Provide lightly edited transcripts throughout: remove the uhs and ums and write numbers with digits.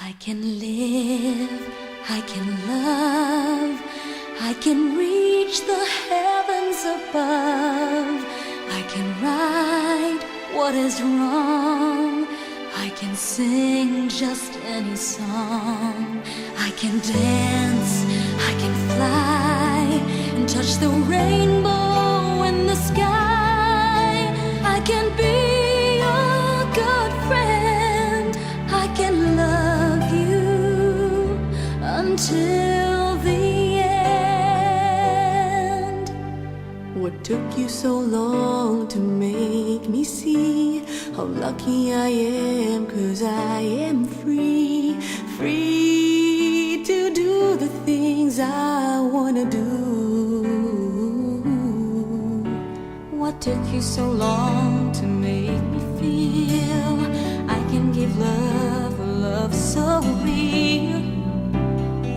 I can live, I can love, I can reach the heavens above. I can right what is wrong, I can sing just any song. I can dance, I can fly, and touch the rainbow in the sky. I can be your good friend, I can love you until the end. What took you so long to make me see how lucky I am? 'Cause I am free, free to do the things I wanna do. What took you so long to make me feel I can give love, a love so real?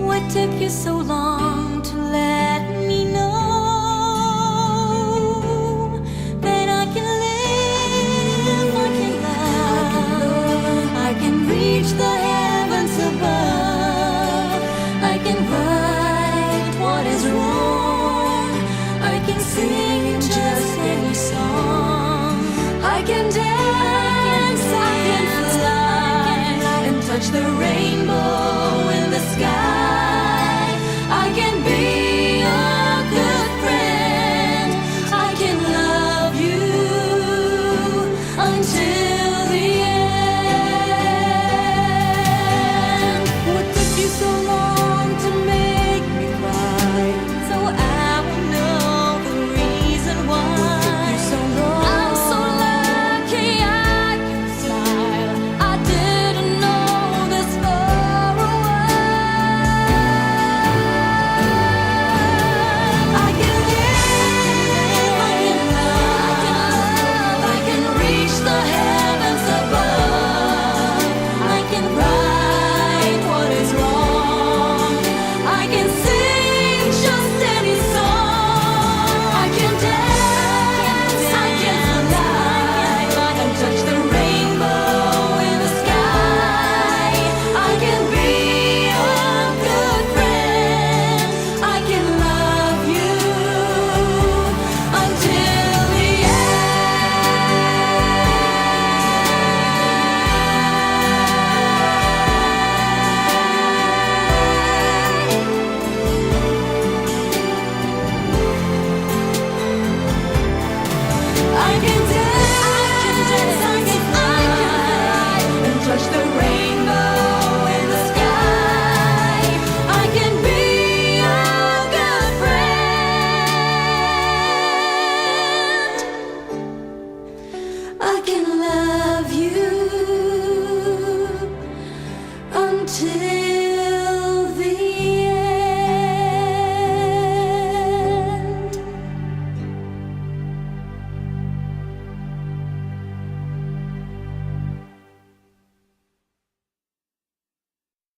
What took you so long to let me know that I can live, I can love, I can reach the heavens above. I can right what is wrong, I can sing just any song. I can dance, I can fly, and touch the rainbow in the sky. I can be your good friend, I can love you until the end. What took you so long to make me cry? So I will know the reason why. So long. I'm so lucky I can smile. I didn't know this for a while. I can live, I can love, I can reach the heavens above. I can right what is wrong, I can sing just any song. I can dance, I can fly, and touch the rainbow in the sky. I can be your good friend, I can love you until the I can dance, I can fly, and touch the rainbow in the sky. I can be your good friend, I can love you until